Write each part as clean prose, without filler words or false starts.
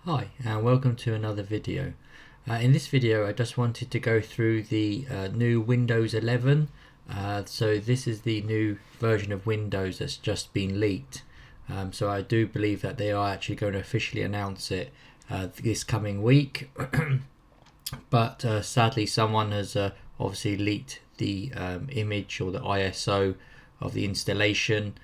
Hi and welcome to another video. In this video I just wanted to go through the new Windows 11. So this is the new version of Windows that's just been leaked. So I do believe that they are actually going to officially announce it this coming week. But sadly someone has obviously leaked the image or the ISO of the installation.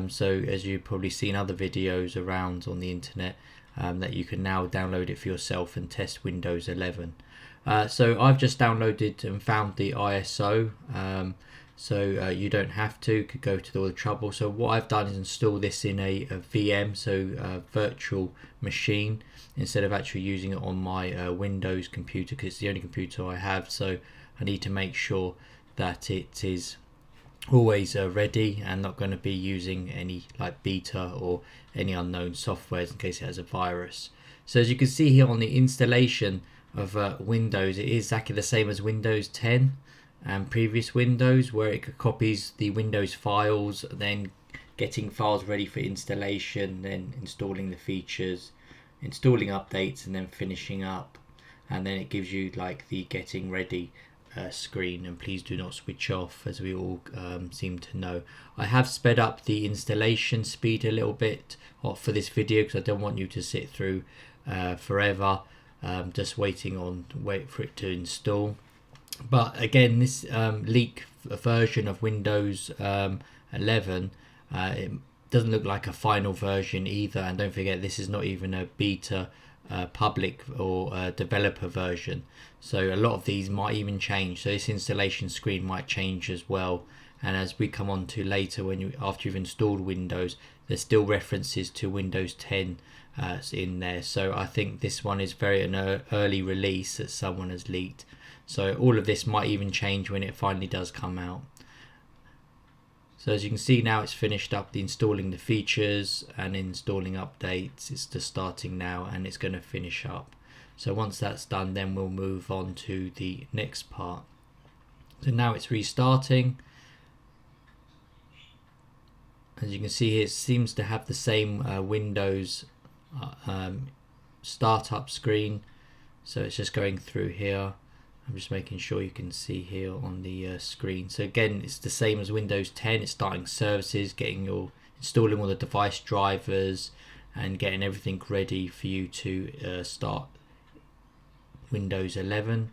So as you've probably seen other videos around on the internet, that you can now download it for yourself and test Windows 11. So I've just downloaded and found the ISO, so you don't have to go to all the trouble. So what I've done is install this in a VM, so a virtual machine, instead of actually using it on my Windows computer, because it's the only computer I have. So I need to make sure that it is always ready and not going to be using any like beta or any unknown softwares in case it has a virus. So as you can see here on the installation of Windows, it is exactly the same as Windows 10 and previous Windows, where it copies the Windows files, then getting files ready for installation, then installing the features, installing updates, and then finishing up. And then it gives you like the getting ready screen, and please do not switch off, as we all seem to know. I have sped up the installation speed a little bit for this video because I don't want you to sit through forever just wait for it to install. But again, this leak version of Windows 11, it doesn't look like a final version either, and don't forget this is not even a beta public or developer version, so a lot of these might even change. So this installation screen might change as well, and as we come on to later, after you've installed Windows, there's still references to Windows 10 in there. So I think this one is an early release that someone has leaked, so all of this might even change when it finally does come out. So as you can see now, it's finished up the installing the features and installing updates. It's just starting now and it's going to finish up. So once that's done, then we'll move on to the next part. So now it's restarting. As you can see here, it seems to have the same Windows startup screen. So it's just going through here. I'm just making sure you can see here on the screen. So again, it's the same as Windows 10. It's starting services, installing all the device drivers, and getting everything ready for you to start Windows 11.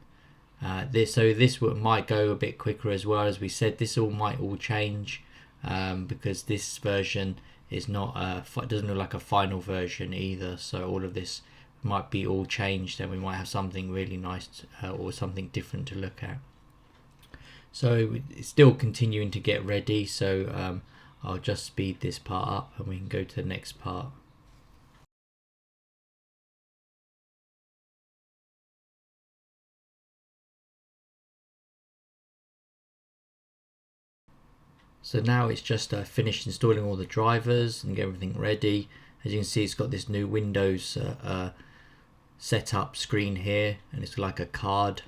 This might go a bit quicker as well. As we said, this might all change because this version is not doesn't look like a final version either. So all of this might be all changed, and we might have something really nice or something different to look at. So it's still continuing to get ready, so I'll just speed this part up and we can go to the next part. So now it's just finished installing all the drivers and get everything ready. As you can see, it's got this new Windows setup screen here, and it's like a card,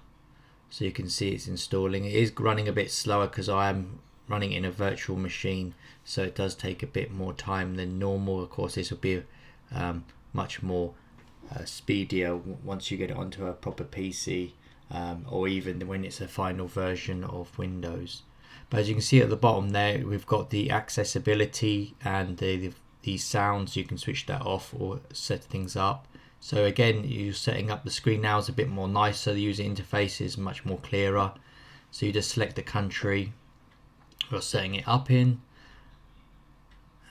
so you can see it's installing. It is running a bit slower because I am running in a virtual machine, so it does take a bit more time than normal. Of course, this will be much more speedier once you get it onto a proper PC, or even when it's a final version of Windows. But as you can see at the bottom there, we've got the accessibility and the sounds. You can switch that off or set things up. So again, you're setting up the screen now is a bit more nicer. The user interface is much more clearer. So you just select the country you're setting it up in,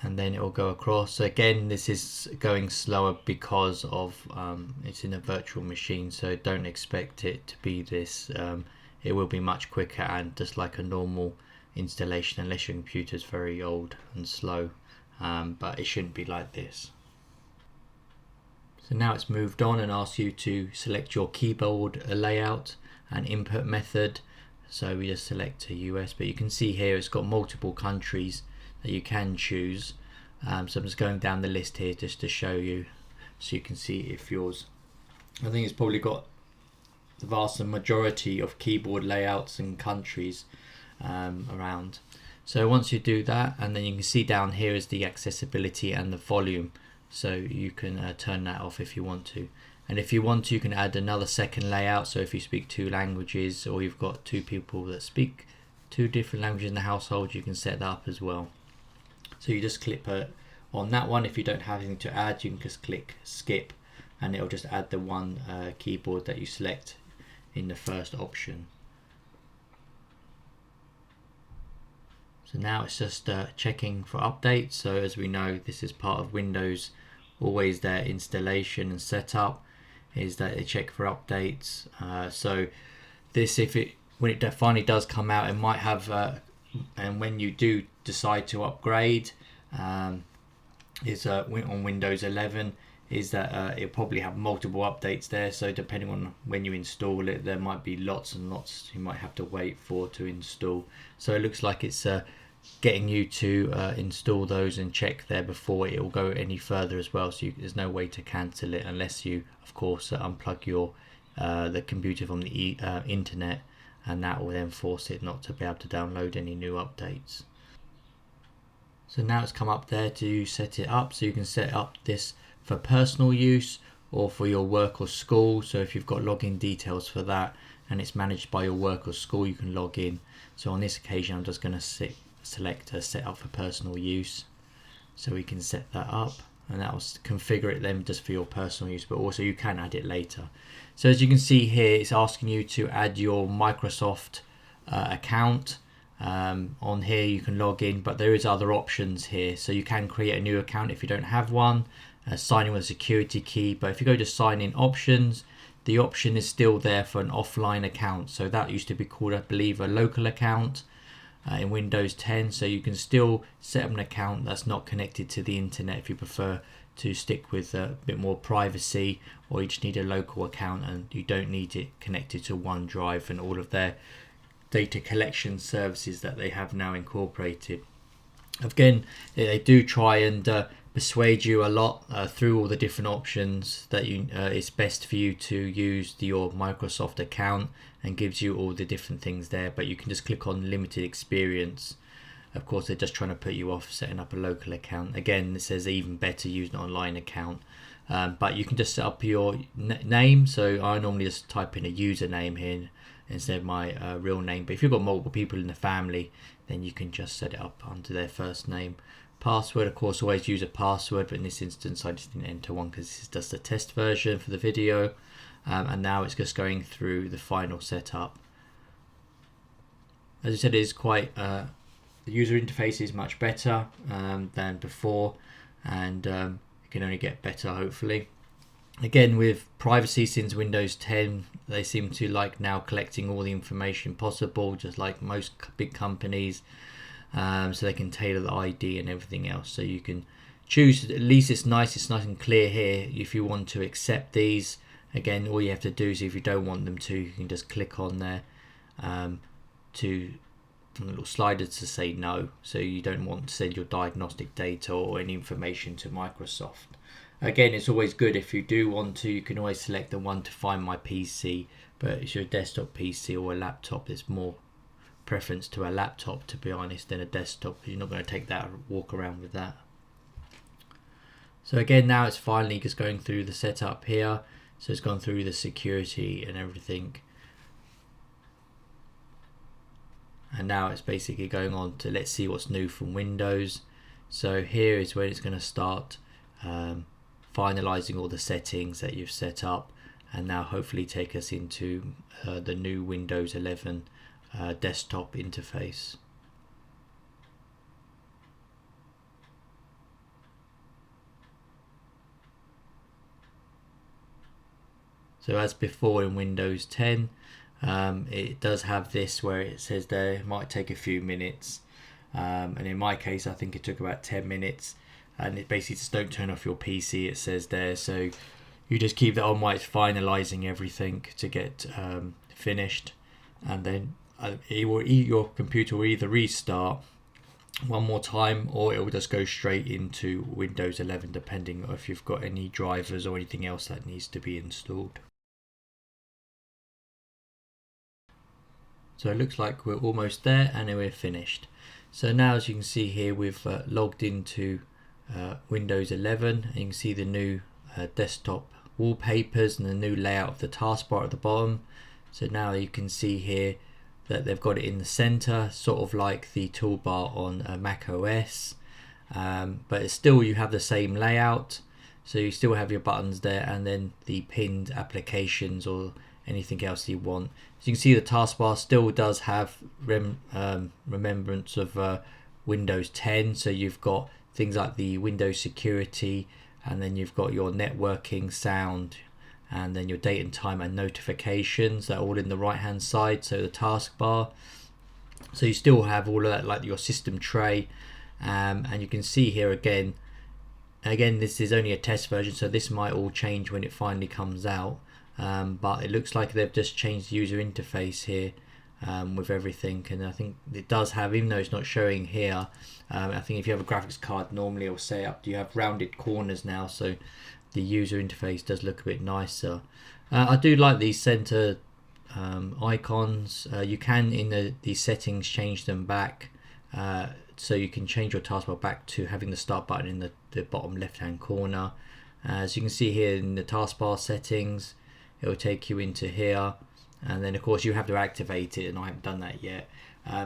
and then it will go across. So again, this is going slower because of it's in a virtual machine, so don't expect it to be this. It will be much quicker and just like a normal installation, unless your computer is very old and slow, but it shouldn't be like this. So now it's moved on and asks you to select your keyboard layout and input method. So we just select a US, but you can see here it's got multiple countries that you can choose. So I'm just going down the list here just to show you, so you can see if yours, I think it's probably got the vast majority of keyboard layouts and countries around. So once you do that, and then you can see down here is the accessibility and the volume so you can turn that off if you want to. And if you want to, you can add another second layout, so if you speak 2 languages or you've got 2 people that speak 2 different languages in the household, you can set that up as well. So you just click on that one. If you don't have anything to add, you can just click skip and it'll just add the one keyboard that you select in the first option. So now it's just checking for updates. So as we know, this is part of Windows, always their installation and setup is that they check for updates. So this, when it finally does come out, it might have and when you do decide to upgrade on Windows 11, is that it'll probably have multiple updates there. So depending on when you install it, there might be lots and lots you might have to wait for to install. So it looks like it's getting you to install those and check there before it will go any further as well. So there's no way to cancel it unless you, of course, unplug your the computer from the internet, and that will then force it not to be able to download any new updates. So now it's come up there to set it up. So you can set up this for personal use or for your work or school. So if you've got login details for that and it's managed by your work or school, you can log in. So on this occasion, I'm just going to select set up for personal use. So we can set that up, and that will configure it then just for your personal use, but also you can add it later. So as you can see here, it's asking you to add your Microsoft account. On here you can log in, but there is other options here. So you can create a new account if you don't have one, sign in with a security key. But if you go to sign in options, the option is still there for an offline account. So that used to be called, I believe, a local account in Windows 10. So you can still set up an account that's not connected to the internet if you prefer to stick with a bit more privacy, or you just need a local account and you don't need it connected to OneDrive and all of their data collection services that they have now incorporated. Again, they do try and persuade you a lot through all the different options that it's best for you to use your Microsoft account, and gives you all the different things there, but you can just click on limited experience. Of course, they're just trying to put you off setting up a local account. Again, it says even better use an online account, but you can just set up your name. So I normally just type in a username here instead of my real name, but if you've got multiple people in the family, then you can just set it up under their first name. Password, of course, always use a password, but in this instance I just didn't enter one because this is just a test version for the video. And now it's just going through the final setup. As I said, it is quite the user interface is much better than before, and it can only get better hopefully. Again, with privacy, since Windows 10, they seem to like now collecting all the information possible, just like most big companies, so they can tailor the ID and everything else. So you can choose, at least it's nice and clear here if you want to accept these. Again, all you have to do is, if you don't want them to, you can just click on there to the little slider to say no. So you don't want to send your diagnostic data or any information to Microsoft. Again, it's always good if you do want to, you can always select the one to find my PC, but it's your desktop PC or a laptop. There's more preference to a laptop, to be honest, than a desktop, because you're not going to take that and walk around with that. So again, now it's finally just going through the setup here. So it's gone through the security and everything. And now it's basically going on to, let's see what's new from Windows. So here is where it's going to start finalizing all the settings that you've set up, and now hopefully take us into the new Windows 11 desktop interface. So as before in Windows 10, it does have this where it says there it might take a few minutes, and in my case I think it took about 10 minutes, and it basically just don't turn off your PC, it says there. So you just keep that on while it's finalizing everything to get finished, and then your computer will either restart one more time or it will just go straight into Windows 11, depending on if you've got any drivers or anything else that needs to be installed. So it looks like we're almost there and then we're finished. So now, as you can see here, we've logged into Windows 11. And you can see the new desktop wallpapers and the new layout of the taskbar at the bottom. So now you can see here that they've got it in the center, sort of like the toolbar on Mac OS, but it's still, you have the same layout, so you still have your buttons there and then the pinned applications or anything else you want. So you can see the taskbar still does have remembrance of Windows 10, so you've got things like the Windows security, and then you've got your networking, sound, and then your date and time and notifications. They're all in the right hand side, so the taskbar. So you still have all of that, like your system tray, and you can see here again this is only a test version, so this might all change when it finally comes out, but it looks like they've just changed the user interface here with everything. And I think it does have, even though it's not showing here, I think if you have a graphics card normally it'll say up, you have rounded corners now, so the user interface does look a bit nicer. I do like these center icons. You can in the settings change them back, so you can change your taskbar back to having the start button in the bottom left hand corner. As you can see here in the taskbar settings, it will take you into here, and then of course you have to activate it, and I haven't done that yet.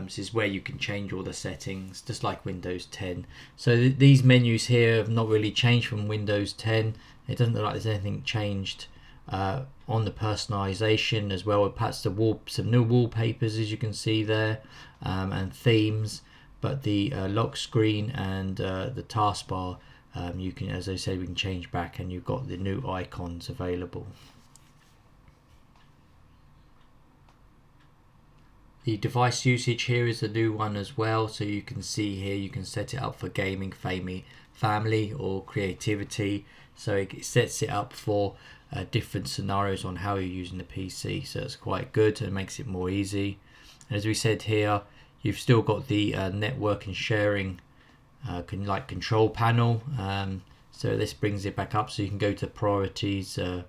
This is where you can change all the settings, just like Windows 10. So these menus here have not really changed from Windows 10. It doesn't look like there's anything changed on the personalization as well. Perhaps some new wallpapers, as you can see there, and themes. But the lock screen and the taskbar, you can, as I said, we can change back, and you've got the new icons available. The device usage here is a new one as well, so you can see here you can set it up for gaming, family or creativity. So it sets it up for different scenarios on how you're using the PC, so it's quite good and makes it more easy. And as we said here, you've still got the network and sharing control panel. So this brings it back up, so you can go to properties of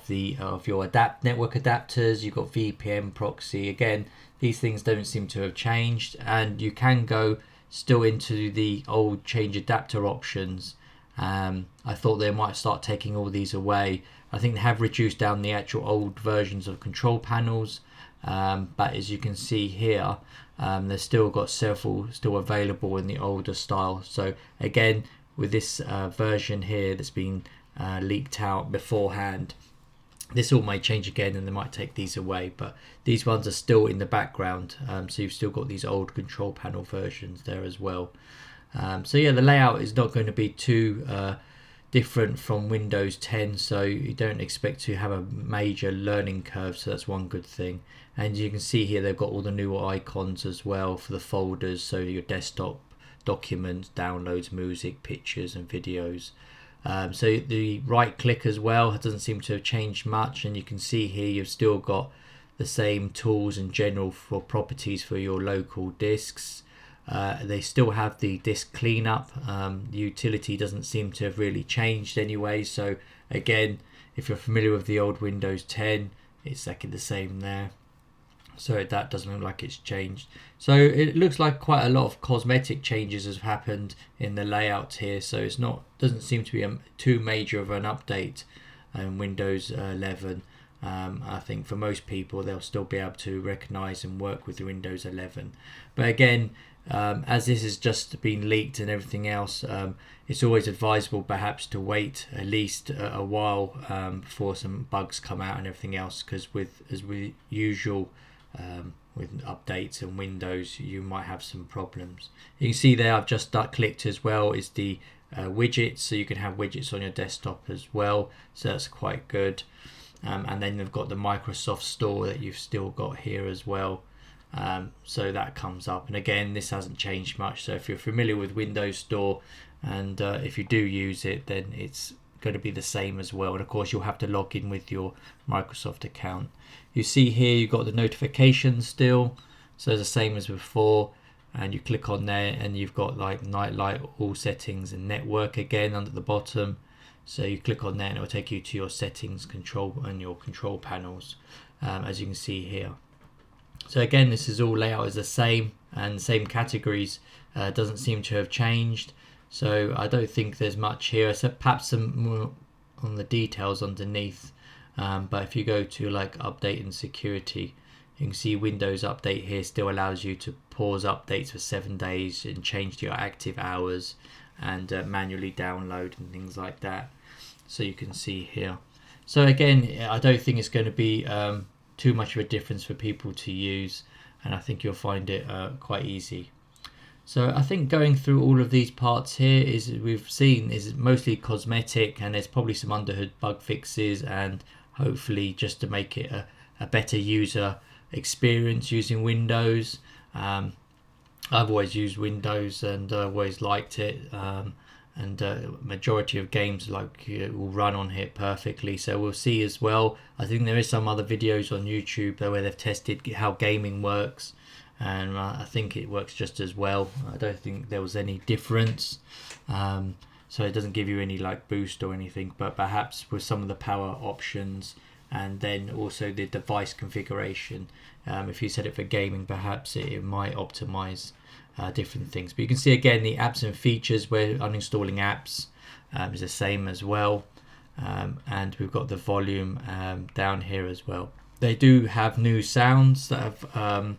your network adapters. You've got VPN, proxy. Again, these things don't seem to have changed, and you can go still into the old change adapter options. I thought they might start taking all these away. I think they have reduced down the actual old versions of control panels, but as you can see here, they've still got several still available in the older style. So again, with this version here that's been leaked out beforehand, this all may change again and they might take these away, but these ones are still in the background, so you've still got these old control panel versions there as well. So yeah, the layout is not going to be too different from Windows 10, so you don't expect to have a major learning curve, so that's one good thing. And you can see here they've got all the new icons as well for the folders, so your desktop, documents, downloads, music, pictures and videos. So the right click as well doesn't seem to have changed much, and you can see here you've still got the same tools in general for properties for your local disks. They still have the disk cleanup. The utility doesn't seem to have really changed anyway, so again, if you're familiar with the old Windows 10, it's exactly the same there. So that doesn't look like it's changed. So it looks like quite a lot of cosmetic changes has happened in the layout here, so it's doesn't seem to be too major of an update in Windows 11. I think for most people they'll still be able to recognize and work with the Windows 11. But again, as this has just been leaked and everything else, it's always advisable perhaps to wait at least a while before some bugs come out and everything else, because as usual with updates and Windows, you might have some problems. You can see there I've just clicked as well is the widgets, so you can have widgets on your desktop as well, so that's quite good. And then they've got the Microsoft Store that you've still got here as well, so that comes up. And again, this hasn't changed much, so if you're familiar with Windows Store and if you do use it, then it's going to be the same as well. And of course you'll have to log in with your Microsoft account. You see here you've got the notifications still, so it's the same as before, and you click on there and you've got like night light, all settings and network again under the bottom. So you click on there and it will take you to your settings, control and your control panels, as you can see here. So again, this is all layout is the same. and the same categories doesn't seem to have changed. So I don't think there's much here. So perhaps some more on the details underneath. But if you go to like update and security, you can see Windows Update here still allows you to pause updates for 7 days and change your active hours and manually download and things like that. So you can see here. So again, I don't think it's going to be too much of a difference for people to use, and I think you'll find it quite easy. So I think going through all of these parts here we've seen is mostly cosmetic, and there's probably some underhood bug fixes and hopefully just to make it a better user experience using Windows. I've always used Windows and always liked it, and majority of games will run on here perfectly. So we'll see as well. I think there is some other videos on YouTube where they've tested how gaming works, and I think it works just as well. I don't think there was any difference. So it doesn't give you any like boost or anything, but perhaps with some of the power options and then also the device configuration, if you set it for gaming, perhaps it might optimize different things. But you can see again the apps and features where uninstalling apps is the same as well, and we've got the volume down here as well. They do have new sounds that have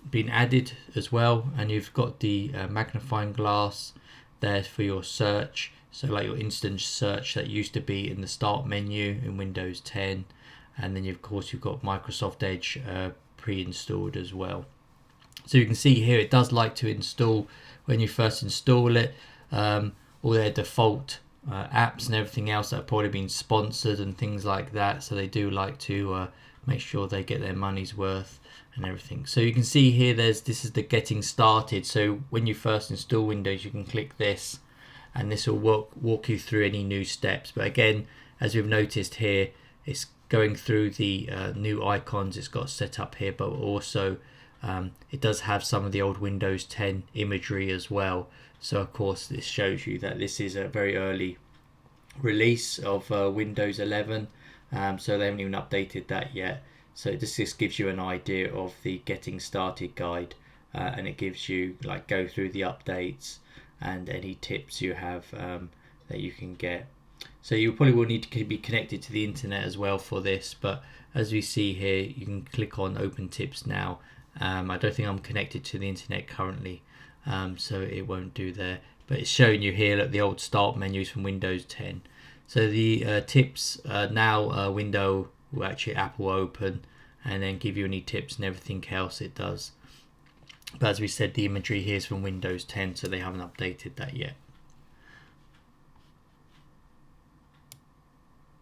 been added as well, and you've got the magnifying glass there for your search, so like your instant search that used to be in the start menu in Windows 10, and then of course you've got Microsoft Edge pre-installed as well. So you can see here it does like to install when you first install it all their default apps and everything else that have probably been sponsored and things like that, so they do like to make sure they get their money's worth and everything. So you can see here this is the getting started. So when you first install Windows, you can click this and this will walk you through any new steps. But again, as we've noticed here, it's going through the new icons it's got set up here, but also it does have some of the old Windows 10 imagery as well. So of course this shows you that this is a very early release of Windows 11, so they haven't even updated that yet. So this just gives you an idea of the getting started guide, and it gives you like go through the updates and any tips you have that you can get. So you probably will need to be connected to the internet as well for this, but as we see here you can click on open tips now. I don't think I'm connected to the internet currently, so it won't do there, but it's showing you here at the old start menus from Windows 10. So the tips now window will actually Apple open and then give you any tips and everything else it does. But as we said, the imagery here is from Windows 10, so they haven't updated that yet.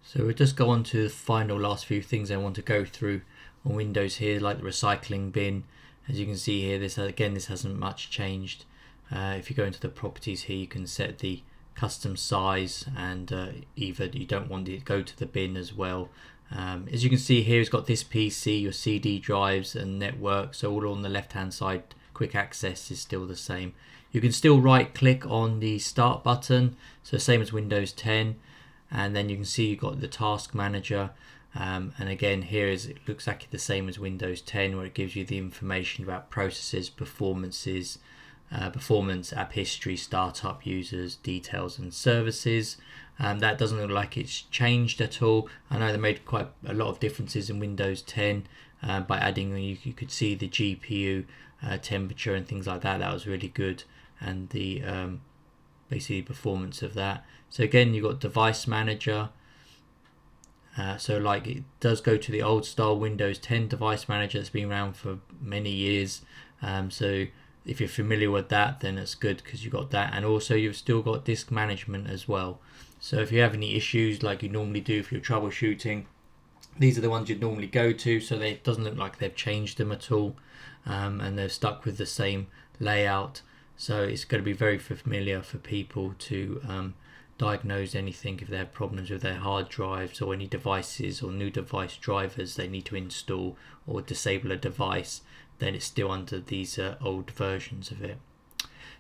So we'll just go on to the final last few things I want to go through on Windows here, like the recycling bin. As you can see here, this hasn't much changed. If you go into the properties here, you can set the custom size, and either you don't want it to go to the bin as well. As you can see here, it's got this PC, your CD drives and network, so all on the left hand side. Quick access is still the same. You can still right click on the start button, so same as Windows 10, and then you can see you've got the task manager, and again here it looks exactly the same as Windows 10, where it gives you the information about processes, performance, app history, startup, users, details and services. That doesn't look like it's changed at all. I know they made quite a lot of differences in Windows 10 by adding, you could see the GPU temperature and things like that. That was really good, and the basically performance of that. So again, you've got device manager. So like it does go to the old style Windows 10 device manager that's been around for many years. So if you're familiar with that, then it's good because you've got that, and also you've still got disk management as well. So if you have any issues like you normally do for your troubleshooting, these are the ones you'd normally go to. So it doesn't look like they've changed them at all, and they've stuck with the same layout. So it's going to be very familiar for people to diagnose anything if they have problems with their hard drives or any devices or new device drivers they need to install or disable a device. Then it's still under these old versions of it.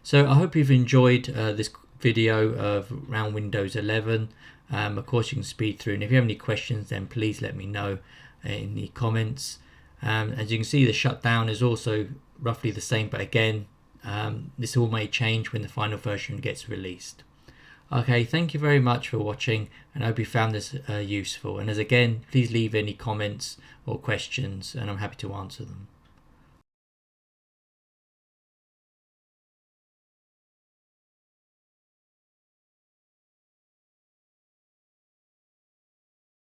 So I hope you've enjoyed this video of around Windows 11. Of course you can speed through, and if you have any questions then please let me know in the comments. As you can see, the shutdown is also roughly the same, but again, this all may change when the final version gets released. Okay, thank you very much for watching, and I hope you found this useful. And as again, please leave any comments or questions, and I'm happy to answer them.